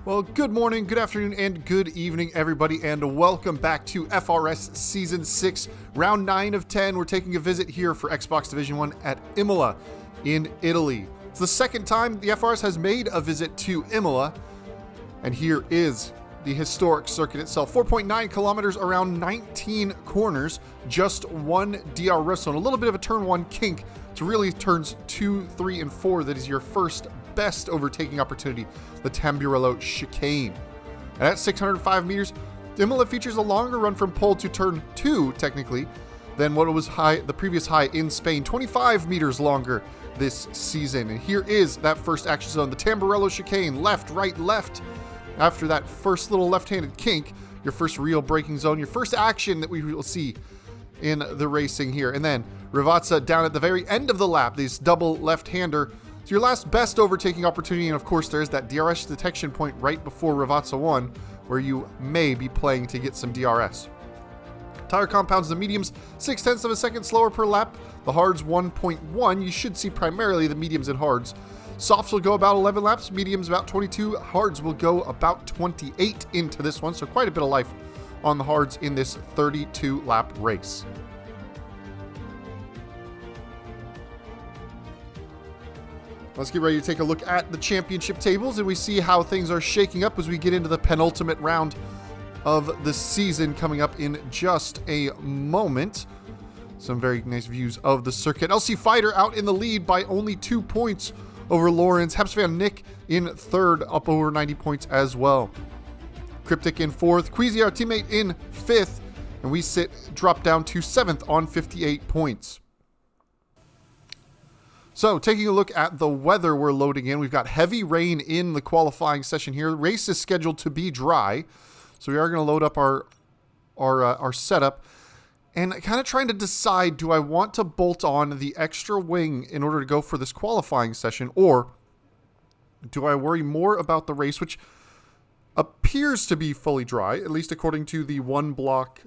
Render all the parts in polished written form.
Well, good morning, good afternoon, and good evening, everybody, and welcome back to FRS Season 6, Round 9 of 10. We're taking a visit here for Xbox Division 1 at Imola in Italy. It's the second time the FRS has made a visit to Imola, and here is the historic circuit itself. 4.9 kilometers around 19 corners, just one DRS zone, a little bit of a turn 1 kink to really turns 2, 3, and 4 that is your first best overtaking opportunity, the Tamburello chicane. And at 605 meters, Imola features a longer run from pole to turn 2, technically, than what was the previous high in Spain, 25 meters longer this season. And here is that first action zone, the Tamburello chicane, left, right, left. After that first little left-handed kink, your first real braking zone, your first action that we will see in the racing here. And then Rivazza down at the very end of the lap, this double left-hander. So your last best overtaking opportunity, and of course there's that DRS detection point right before Rivazza 1, where you may be playing to get some DRS. Tire compounds, the mediums 0.6 of a second slower per lap, the hards 1.1. You should see primarily the mediums and hards. Softs will go about 11 laps, mediums about 22, hards will go about 28 into this one, so quite a bit of life on the hards in this 32 lap race. Let's get ready to take a look at the championship tables, and we see how things are shaking up as we get into the penultimate round of the season coming up in just a moment. Some very nice views of the circuit. LC Fighter out in the lead by only 2 points over Lawrence. Heps Van Nick in third, up over 90 points as well. Cryptic in fourth. Queasy, our teammate, in fifth, and we drop down to seventh on 58 points. So, taking a look at the weather we're loading in, we've got heavy rain in the qualifying session here. The race is scheduled to be dry, so we are going to load up our setup. And kind of trying to decide, do I want to bolt on the extra wing in order to go for this qualifying session, or do I worry more about the race, which appears to be fully dry, at least according to the one block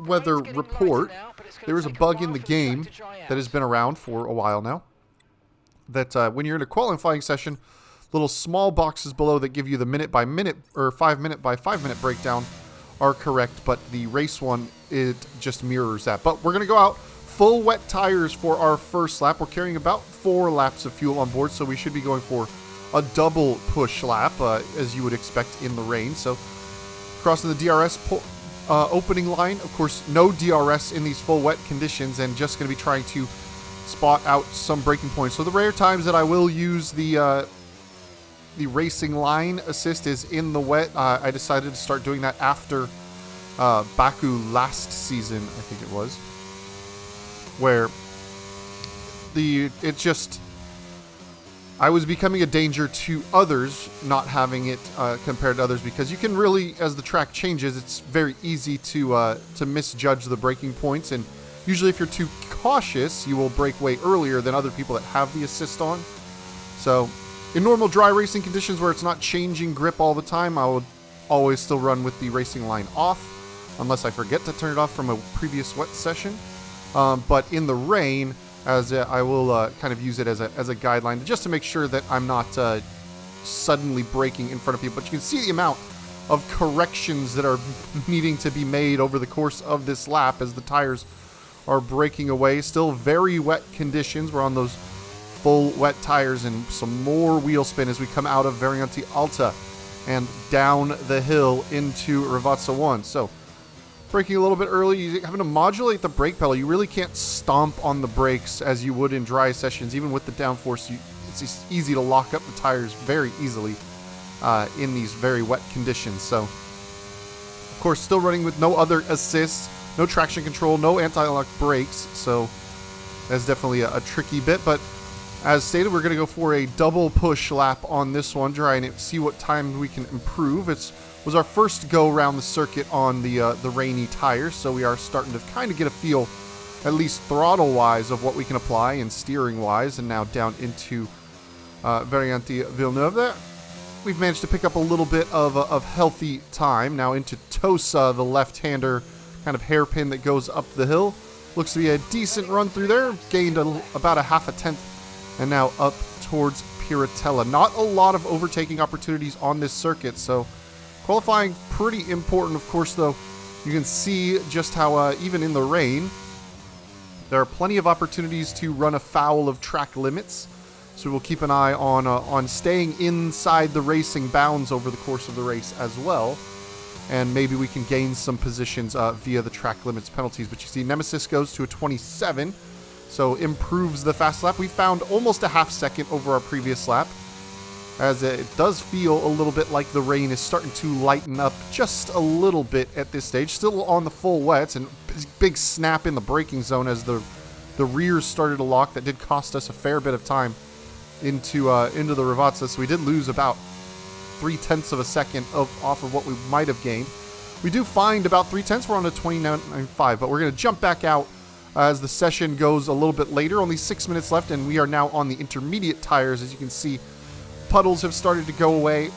weather report. There is a bug in the game that has been around for a while now, that when you're in a qualifying session, little small boxes below that give you the minute by minute or 5 minute by 5 minute breakdown are correct, but the race one, it just mirrors that. But we're going to go out full wet tires for our first lap. We're carrying about 4 laps of fuel on board, so we should be going for a double push lap, as you would expect in the rain. So crossing the DRS opening line, of course, no DRS in these full wet conditions, and just going to be trying to spot out some braking points. So the rare times that I will use the racing line assist is in the wet. I decided to start doing that after Baku last season, I think it was, where I was becoming a danger to others not having it compared to others, because you can really, as the track changes, it's very easy to misjudge the braking points, and usually if you're too cautious, you will brake way earlier than other people that have the assist on. So in normal dry racing conditions where it's not changing grip all the time, I would always still run with the racing line off, unless I forget to turn it off from a previous wet session. But in the rain, I will kind of use it as a guideline, just to make sure that I'm not suddenly braking in front of people. But you can see the amount of corrections that are needing to be made over the course of this lap as the tires are breaking away. Still very wet conditions. We're on those full wet tires, and some more wheel spin as we come out of Variante Alta and down the hill into Rivazza 1. So braking a little bit early, you're having to modulate the brake pedal. You really can't stomp on the brakes as you would in dry sessions. Even with the downforce, it's just easy to lock up the tires very easily in these very wet conditions. So, of course, still running with no other assists, no traction control, no anti-lock brakes. So that's definitely a tricky bit. But as stated, we're going to go for a double push lap on this one, trying to see what time we can improve. Was our first go around the circuit on the rainy tires, so we are starting to kind of get a feel, at least throttle-wise, of what we can apply, and steering-wise. And now down into Variante Villeneuve there, we've managed to pick up a little bit of healthy time. Now into Tosa, the left-hander kind of hairpin that goes up the hill. Looks to be a decent run through there. Gained about a half a tenth, and now up towards Piratella. Not a lot of overtaking opportunities on this circuit, so qualifying pretty important. Of course, though, you can see just how even in the rain, there are plenty of opportunities to run afoul of track limits. So we'll keep an eye on staying inside the racing bounds over the course of the race as well. And maybe we can gain some positions via the track limits penalties. But you see Nemesis goes to a 27, so improves the fast lap. We found almost a half second over our previous lap, as it does feel a little bit like the rain is starting to lighten up just a little bit at this stage. Still on the full wets, and big snap in the braking zone as the rears started to lock. That did cost us a fair bit of time into the Ravazza, so we did lose about 0.3 of a second off of what we might have gained. We do find about 0.3. We're on a 29.5, but we're going to jump back out as the session goes a little bit later. Only 6 minutes left, and we are now on the intermediate tires. As you can see, puddles have started to go away,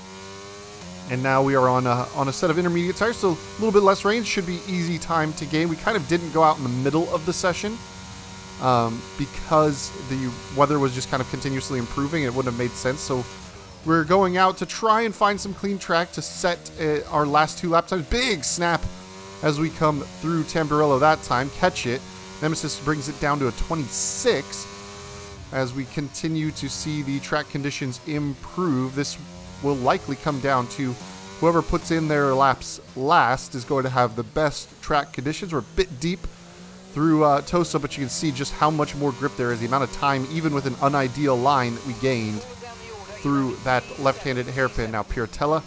and now we are on a set of intermediate tires, so a little bit less range. Should be easy time to gain. We kind of didn't go out in the middle of the session because the weather was just kind of continuously improving. It wouldn't have made sense, so we're going out to try and find some clean track to set our last 2 lap times. Big snap as we come through Tamburello that time. Catch it. Nemesis brings it down to a 26. As we continue to see the track conditions improve, this will likely come down to whoever puts in their laps last is going to have the best track conditions. We're a bit deep through Tosa, but you can see just how much more grip there is, the amount of time, even with an unideal line, that we gained through that left-handed hairpin. Now Piratella,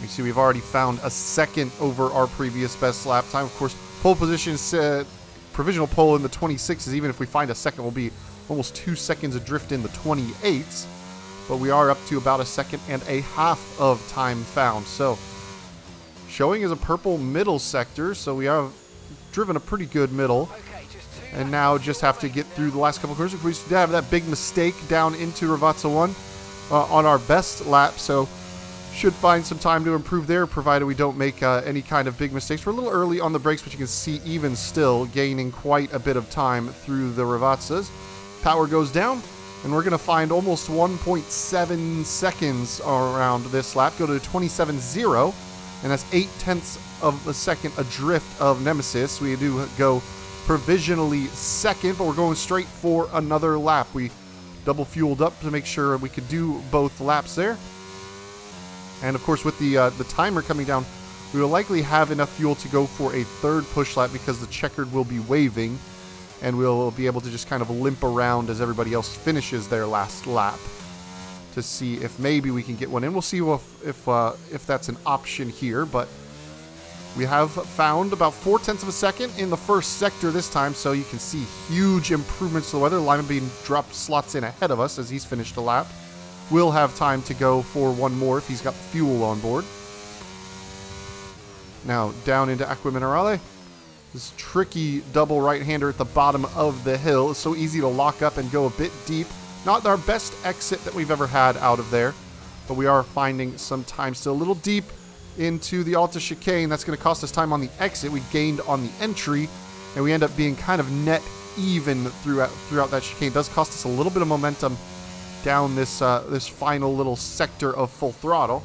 you see we've already found a second over our previous best lap time. Of course, pole position is provisional pole in the 26s. Even if we find a second, we'll be almost 2 seconds adrift in the 28s. But we are up to about 1.5 seconds of time found. So showing is a purple middle sector, so we have driven a pretty good middle. And now just have to get through the last couple of corners. We did have that big mistake down into Ravazza 1 on our best lap, so should find some time to improve there, provided we don't make any kind of big mistakes. We're a little early on the brakes, but you can see even still gaining quite a bit of time through the Ravazzas. Power goes down, and we're going to find almost 1.7 seconds around this lap. Go to 27.0, and that's 0.8 of a second adrift of Nemesis. We do go provisionally second, but we're going straight for another lap. We double fueled up to make sure we could do both laps there. And of course, with the timer coming down, we will likely have enough fuel to go for a third push lap because the checkered will be waving, and we'll be able to just kind of limp around as everybody else finishes their last lap to see if maybe we can get one in. We'll see if that's an option here, but we have found about 0.4 of a second in the first sector this time, so you can see huge improvements to the weather. Lyman being dropped slots in ahead of us as he's finished a lap. We'll have time to go for one more if he's got the fuel on board. Now down into Aqua Minerale. This tricky double right-hander at the bottom of the hill. It's so easy to lock up and go a bit deep. Not our best exit that we've ever had out of there, but we are finding some time still. A little deep into the Alta chicane. That's going to cost us time on the exit. We gained on the entry, and we end up being kind of net even throughout that chicane. It does cost us a little bit of momentum down this final little sector of full throttle.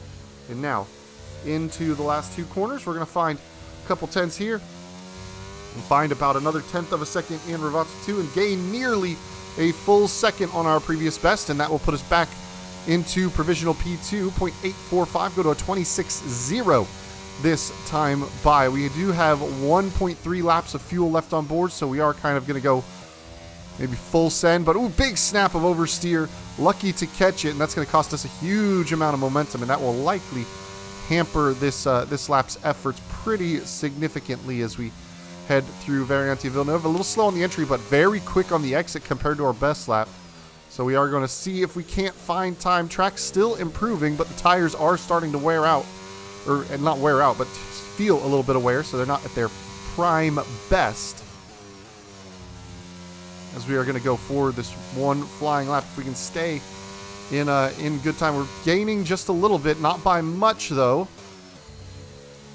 And now into the last 2 corners. We're going to find a couple tenths here and find about another 1/10 of a second in Ravazza 2 and gain nearly a full second on our previous best, and that will put us back into provisional P2, 0.845, go to a 26.0 this time by. We do have 1.3 laps of fuel left on board, so we are kind of going to go maybe full send, but ooh, big snap of oversteer. Lucky to catch it, and that's going to cost us a huge amount of momentum, and that will likely hamper this lap's efforts pretty significantly as we head through Variante Villeneuve. A little slow on the entry, but very quick on the exit compared to our best lap. So we are going to see if we can't find time. Track still improving, but the tires are starting to wear out, or not wear out, but feel a little bit of wear, so they're not at their prime best. As we are going to go forward this one flying lap, if we can stay in good time. We're gaining just a little bit, not by much though.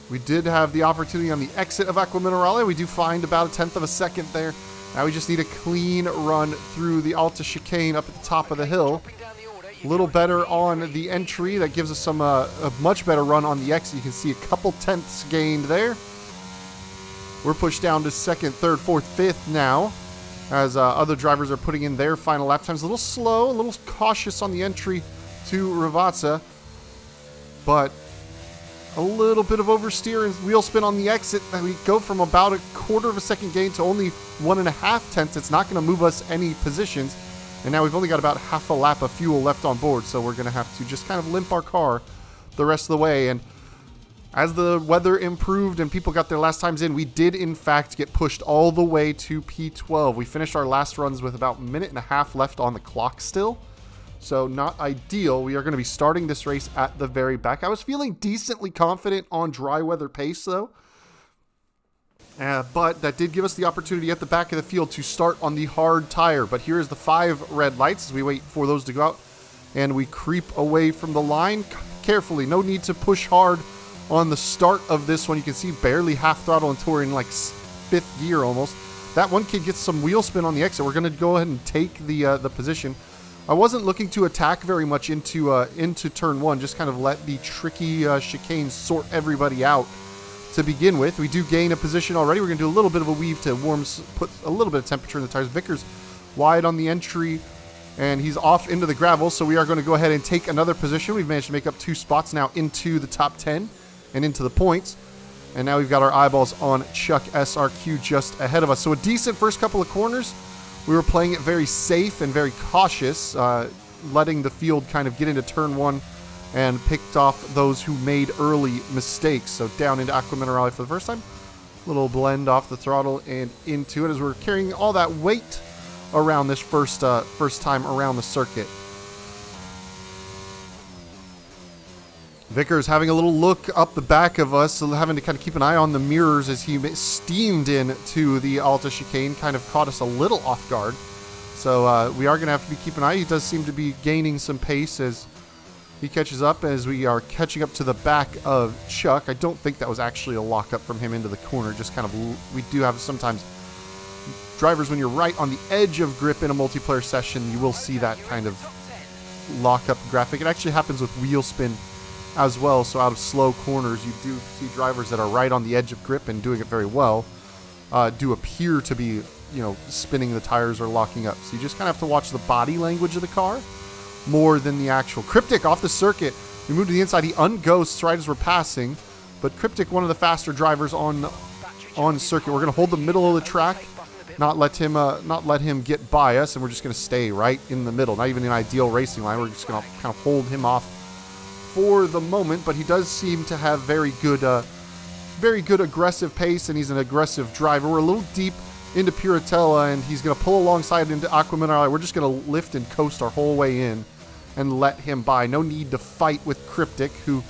We did have the opportunity on the exit of Aqua Minerale. We do find about 1/10 of a second there Now we just need a clean run through the Alta chicane up at the top of the hill. A little better on the entry. That gives us some a much better run on the exit. You can see a couple tenths gained there. We're pushed down to second, third, fourth, fifth now, as other drivers are putting in their final lap times. A little slow, a little cautious on the entry to Ravazza, but a little bit of oversteer and wheel spin on the exit. We go from about a quarter of a second gain to only 1.5 tenths. It's not going to move us any positions. And now we've only got about half a lap of fuel left on board, so we're going to have to just kind of limp our car the rest of the way. And as the weather improved and people got their last times in, we did in fact get pushed all the way to P12. We finished our last runs with about 1.5 minutes left on the clock still. So not ideal. We are going to be starting this race at the very back. I was feeling decently confident on dry weather pace though. But that did give us the opportunity at the back of the field to start on the hard tire. But here is the 5 red lights as we wait for those to go out. And we creep away from the line carefully. No need to push hard on the start of this one. You can see barely half throttle until we're in like 5th gear almost. That one kid gets some wheel spin on the exit. We're going to go ahead and take the position. I wasn't looking to attack very much into turn 1. Just kind of let the tricky chicane sort everybody out. To begin with, we do gain a position already. We're going to do a little bit of a weave to put a little bit of temperature in the tires. Vickers wide on the entry, and he's off into the gravel, so we are going to go ahead and take another position. We've managed to make up 2 spots now into the top 10 and into the points, and now we've got our eyeballs on Chuck SRQ just ahead of us. So a decent first couple of corners. We were playing it very safe and very cautious, letting the field kind of get into turn 1 and picked off those who made early mistakes. So down into Aqua Minerale for the first time. Little blend off the throttle and into it as we're carrying all that weight around this first time around the circuit. Vickers having a little look up the back of us, so having to kind of keep an eye on the mirrors as he steamed into the Alta chicane, kind of caught us a little off guard. So we are going to have to be keeping an eye. He does seem to be gaining some pace as he catches up as we are catching up to the back of Chuck. I don't think that was actually a lockup from him into the corner. Just kind of, we do have sometimes drivers, when you're right on the edge of grip in a multiplayer session, you will see that kind of lockup graphic. It actually happens with wheel spin as well. So out of slow corners, you do see drivers that are right on the edge of grip and doing it very well do appear to be, spinning the tires or locking up. So you just kind of have to watch the body language of the car more than the actual. Cryptic off the circuit. We move to the inside. He unghosts right as we're passing. But Cryptic, one of the faster drivers on circuit. We're going to hold the middle of the track, not let him get by us, and we're just going to stay right in the middle. Not even an ideal racing line. We're just going to kind of hold him off for the moment. But he does seem to have very good aggressive pace, and he's an aggressive driver. We're a little deep into Puritella, and he's going to pull alongside into Aqua Minerale. We're just going to lift and coast our whole way in and let him by. No need to fight with Cryptic, who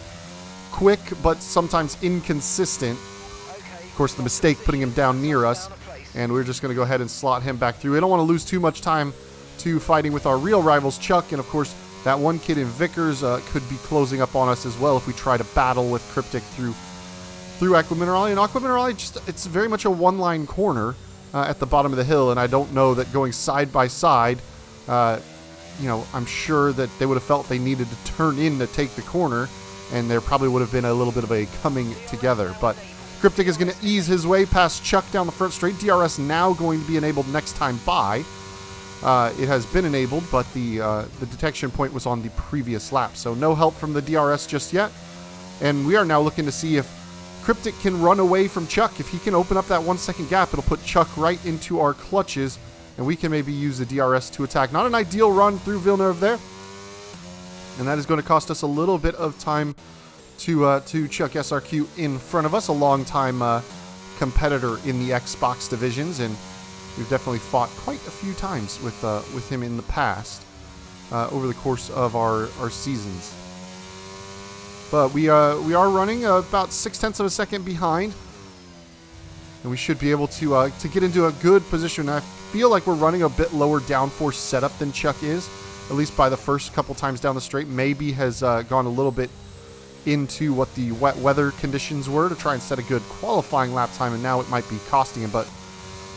quick but sometimes inconsistent. Of course, the mistake putting him down near us, and we're just going to go ahead and slot him back through. We don't want to lose too much time to fighting with our real rivals, Chuck, and of course, that one kid in Vickers could be closing up on us as well if we try to battle with Cryptic through Aqua Minerale. And Aqua Minerale, it's very much a one-line corner at the bottom of the hill, and I don't know that going side by side, I'm sure that they would have felt they needed to turn in to take the corner, and there probably would have been a little bit of a coming together. But Cryptic is going to ease his way past Chuck down the front straight. DRS now going to be enabled next time by. It has been enabled, but the detection point was on the previous lap, so no help from the DRS just yet. And we are now looking to see if Cryptic can run away from Chuck. If he can open up that 1 second gap, it'll put Chuck right into our clutches, and we can maybe use the DRS to attack. Not an ideal run through Villeneuve there, and that is going to cost us a little bit of time to Chuck SRQ in front of us, a long-time competitor in the Xbox divisions, and we've definitely fought quite a few times with him in the past over the course of our seasons. But we are running about 0.6 of a second behind, and we should be able to get into a good position. I feel like we're running a bit lower downforce setup than Chuck is, at least by the first couple times down the straight. Maybe has gone a little bit into what the wet weather conditions were to try and set a good qualifying lap time, and now it might be costing him. But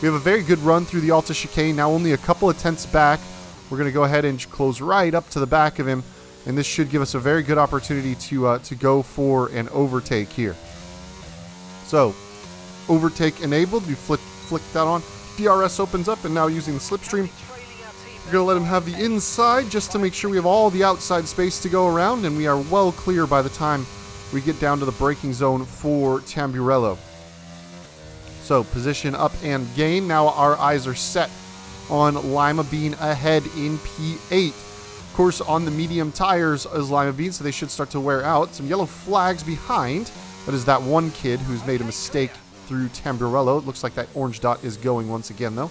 We have a very good run through the Alta chicane. Now only a couple of tenths back. We're going to go ahead and close right up to the back of him. And this should give us a very good opportunity to go for an overtake here. So, overtake enabled. We flick that on. DRS opens up, and now using the slipstream, we're going to let him have the inside just to make sure we have all the outside space to go around, and we are well clear by the time we get down to the braking zone for Tamburello. So, position up and gain. Now our eyes are set on Lima Bean ahead in P8. Of course, on the medium tires is Lima Bean, so they should start to wear out. Some yellow flags behind. That is that one kid who's made a mistake through Tamburello. It looks like that orange dot is going once again, though.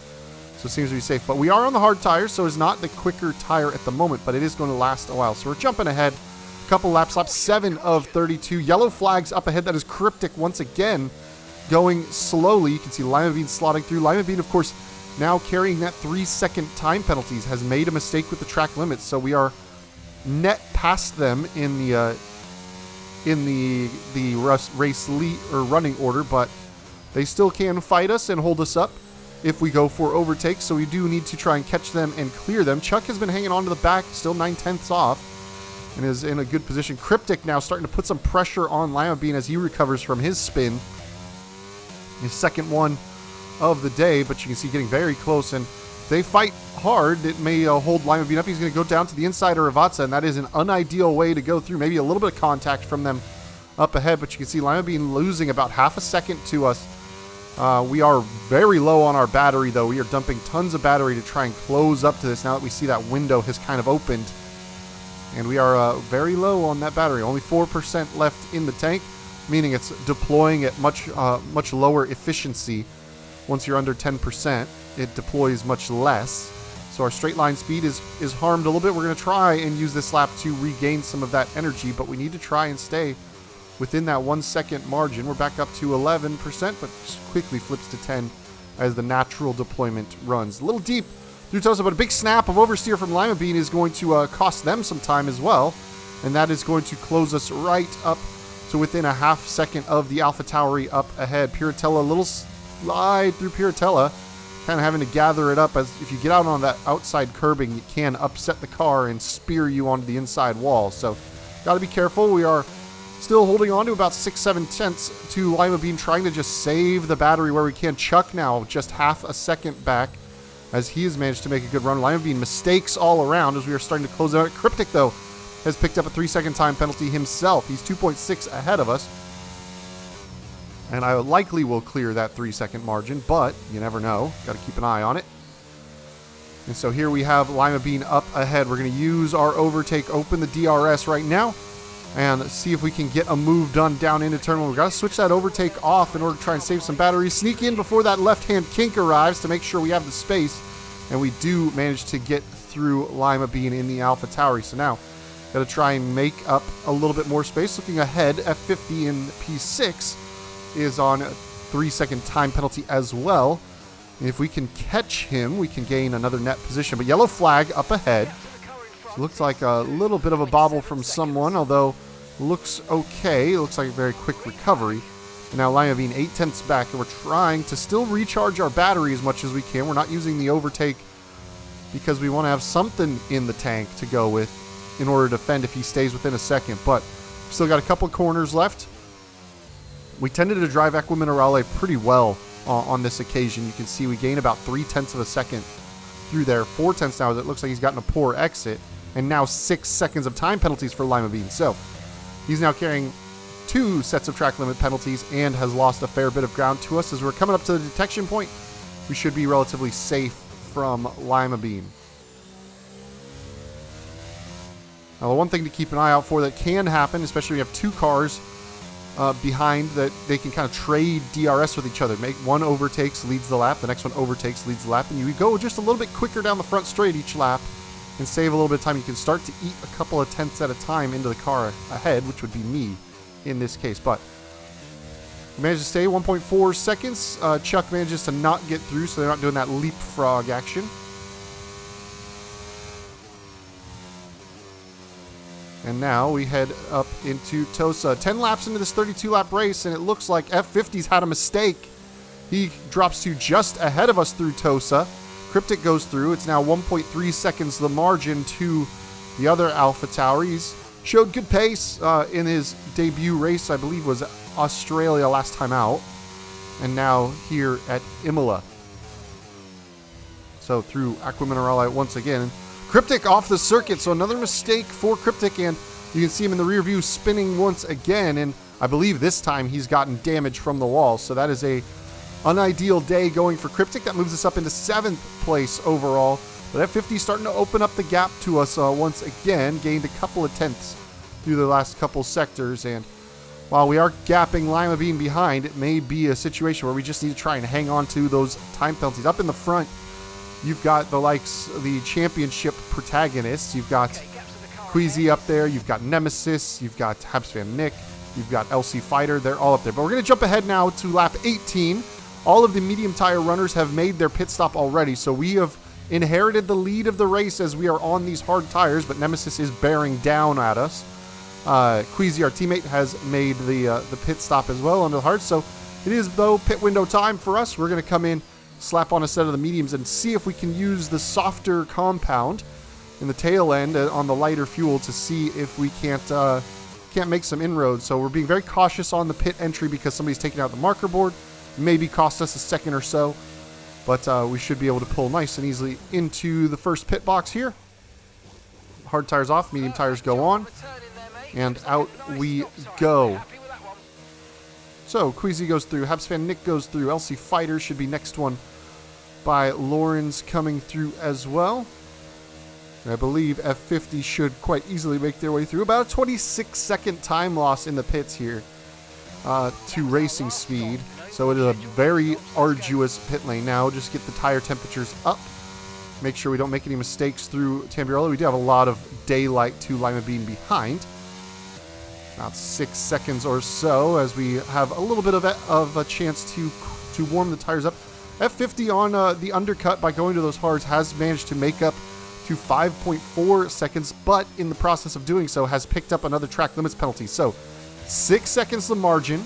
So it seems to be safe. But we are on the hard tires, so it's not the quicker tire at the moment, but it is going to last a while. So we're jumping ahead. A couple laps, lap 7 of 32. Yellow flags up ahead. That is Cryptic once again, going slowly. You can see Lima Bean slotting through. Lima Bean, of course, now carrying that 3-second time penalties, has made a mistake with the track limits. So we are net past them in the race lead or running order, but they still can fight us and hold us up if we go for overtakes, so we do need to try and catch them and clear them. Chuck has been hanging on to the back, still 9/10 off, and is in a good position. Cryptic now starting to put some pressure on Lima Bean as he recovers from his spin. His second one of the day, but you can see getting very close, and if they fight hard, it may hold Lima Bean up. He's going to go down to the inside of Ravazza, and that is an unideal way to go through. Maybe a little bit of contact from them up ahead, but you can see Lima Bean losing about half a second to us. We are very low on our battery, though. We are dumping tons of battery to try and close up to this now that we see that window has kind of opened. And we are very low on that battery. Only 4% left in the tank, meaning it's deploying at much lower efficiency. Once you're under 10%, it deploys much less. So our straight line speed is harmed a little bit. We're going to try and use this lap to regain some of that energy, but we need to try and stay within that 1 second margin. We're back up to 11%, but quickly flips to 10 as the natural deployment runs. A little deep through Tosa, but a big snap of oversteer from Lima Bean is going to cost them some time as well, and that is going to close us right up to within a half second of the AlphaTauri up ahead. Piratella, a little slide through Piratella, kind of having to gather it up, as if you get out on that outside curbing, you can upset the car and spear you onto the inside wall. So got to be careful. We are still holding on to about 6-7 tenths to Lima Bean, trying to just save the battery where we can. Chuck now just half a second back as he has managed to make a good run. Lima Bean mistakes all around as we are starting to close out. Cryptic, though, has picked up a 3-second time penalty himself. He's 2.6 ahead of us. And I likely will clear that 3-second margin, but you never know. Got to keep an eye on it. And so here we have Lima Bean up ahead. We're going to use our overtake, open the DRS right now, and see if we can get a move done down into turn 1. We've got to switch that overtake off in order to try and save some batteries. Sneak in before that left-hand kink arrives to make sure we have the space. And we do manage to get through Lima Bean in the AlphaTauri. So now, got to try and make up a little bit more space. Looking ahead, F50 in P6 is on a 3-second time penalty as well. And if we can catch him, we can gain another net position. But yellow flag up ahead. So looks like a little bit of a bobble from someone, although looks okay. It looks like a very quick recovery. And now Lima Bean 8 tenths back, and we're trying to still recharge our battery as much as we can. We're not using the overtake because we want to have something in the tank to go with in order to defend if he stays within a second. But still got a couple corners left. We tended to drive Equiminerale pretty well on this occasion. You can see we gain about 3 tenths of a second through there. 4 tenths now as it looks like he's gotten a poor exit. And now 6 seconds of time penalties for Lima Bean. So he's now carrying 2 sets of track limit penalties and has lost a fair bit of ground to us. As we're coming up to the detection point, we should be relatively safe from Lima Bean. Now, the one thing to keep an eye out for that can happen, especially when you have 2 cars behind, that they can kind of trade DRS with each other. Make one overtakes, leads the lap, the next one overtakes, leads the lap, and you go just a little bit quicker down the front straight each lap and save a little bit of time. You can start to eat a couple of tenths at a time into the car ahead, which would be me in this case. But we managed to stay 1.4 seconds. Chuck manages to not get through, so they're not doing that leapfrog action. And now we head up into Tosa. 10 laps into this 32-lap race, and it looks like F50's had a mistake He drops to just ahead of us through Tosa. Cryptic goes through. It's now 1.3 seconds the margin to the other Alpha Tower. He's showed good pace in his debut race, I believe was Australia last time out. And now here at Imola. So through Aqua Minerale once again. Cryptic off the circuit, so another mistake for Cryptic, and you can see him in the rear view spinning once again, and I believe this time he's gotten damage from the wall, so that is a unideal day going for Cryptic. That moves us up into 7th place overall, but F50 starting to open up the gap to us once again, gained a couple of tenths through the last couple sectors, and while we are gapping Lima Bean behind, it may be a situation where we just need to try and hang on to those time penalties. Up in the front, you've got the likes of the championship protagonists. You've got Queasy up there. You've got Nemesis. You've got Habs Fan Nick. You've got LC Fighter. They're all up there. But we're going to jump ahead now to lap 18. All of the medium tire runners have made their pit stop already. So we have inherited the lead of the race as we are on these hard tires. But Nemesis is bearing down at us. Queasy, our teammate, has made the pit stop as well on the hard. So it is, though, pit window time for us. We're going to come in, slap on a set of the mediums, and see if we can use the softer compound in the tail end on the lighter fuel to see if we can't make some inroads. So we're being very cautious on the pit entry because somebody's taking out the marker board. Maybe cost us a second or so, but we should be able to pull nice and easily into the first pit box here. Hard tires off, medium tires go on, and out we go. So Queasy goes through, Habs Fan Nick goes through, LC Fighter should be next one by Lawrence coming through as well. And I believe F50 should quite easily make their way through. About a 26-second time loss in the pits here to racing speed. So it is a very arduous pit lane now. Just get the tire temperatures up. Make sure we don't make any mistakes through Tamburello. We do have a lot of daylight to Lima Bean behind. About 6 seconds or so as we have a little bit of a chance to warm the tires up. F50 on the undercut by going to those hards has managed to make up to 5.4 seconds, but in the process of doing so has picked up another track limits penalty. So 6 seconds the margin.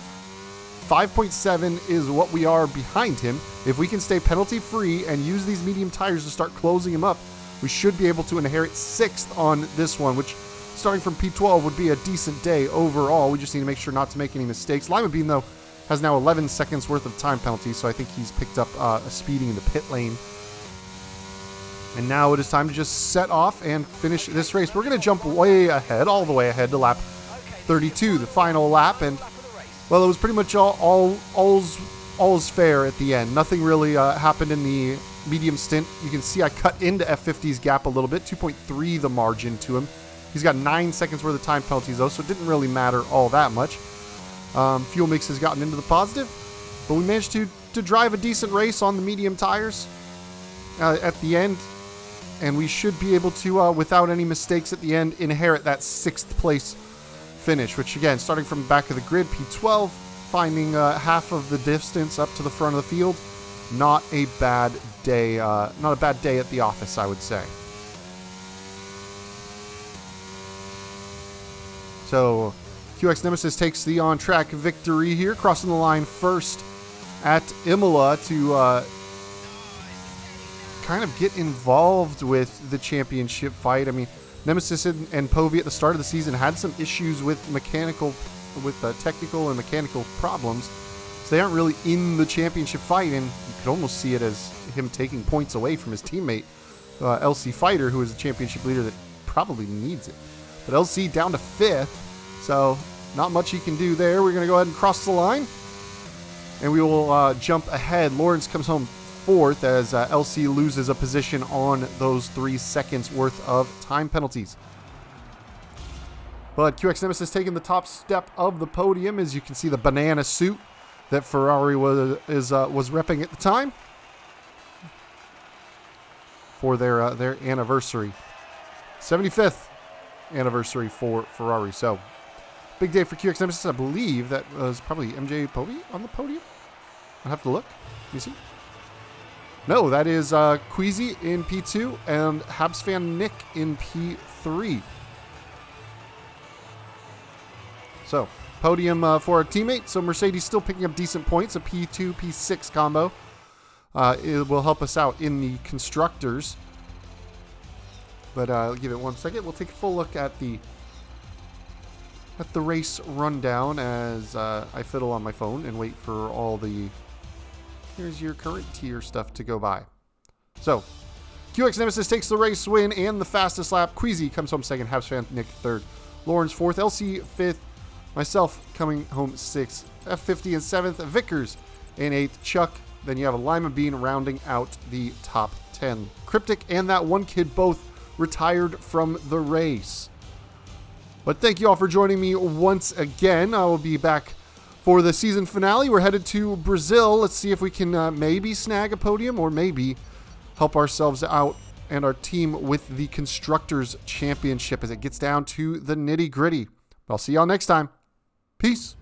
5.7 is what we are behind him. If we can stay penalty free and use these medium tires to start closing him up, we should be able to inherit 6th on this one, which starting from P12 would be a decent day overall. We just need to make sure not to make any mistakes. Lima Bean, though, has now 11 seconds worth of time penalty, so I think he's picked up a speeding in the pit lane. And now it is time to just set off and finish this race. We're going to jump way ahead, all the way ahead to lap 32, the final lap. And, well, it was pretty much all's fair at the end. Nothing really happened in the medium stint. You can see I cut into F50's gap a little bit, 2.3 the margin to him. He's got 9 seconds worth of time penalties, though, so it didn't really matter all that much. Fuel mix has gotten into the positive, but we managed to drive a decent race on the medium tires at the end, and we should be able to, without any mistakes at the end, inherit that 6th place finish, which, again, starting from the back of the grid, P12, finding half of the distance up to the front of the field. Not a bad day. Not a bad day at the office, I would say. So QX Nemesis takes the on-track victory here, crossing the line first at Imola to kind of get involved with the championship fight. I mean, Nemesis and Povey at the start of the season had some issues with technical and mechanical problems, so they aren't really in the championship fight, and you could almost see it as him taking points away from his teammate, LC Fighter, who is the championship leader that probably needs it. But LC down to 5th, so not much he can do there. We're going to go ahead and cross the line, and we will jump ahead. Lawrence comes home 4th as LC loses a position on those 3 seconds worth of time penalties. But QX Nemesis taking the top step of the podium. As you can see, the banana suit that Ferrari was repping at the time for their anniversary. 75th anniversary for Ferrari. So, big day for QX Nemesis. I believe that was probably MJ Povey on the podium. I'll have to look. You see? No, that is Queasy in P2 and Habs Fan Nick in P3. So, Podium for our teammate. So Mercedes still picking up decent points. A P2, P6 combo. It will help us out in the constructors. But I'll give it 1 second. We'll take a full look at the race rundown as I fiddle on my phone and wait for all the here's your current tier stuff to go by. So QX Nemesis takes the race win and the fastest lap. Queasy comes home second. Habsfan Nick third. Lawrence fourth. LC fifth. Myself coming home sixth. F50 and seventh. Vickers in eighth. Chuck. Then you have a Lima Bean rounding out the top 10. Cryptic and that one kid both retired from the race. But thank you all for joining me once again. I will be back for the season finale. We're headed to Brazil. Let's see if we can maybe snag a podium or maybe help ourselves out and our team with the Constructors Championship as it gets down to the nitty-gritty. I'll see y'all next time. Peace.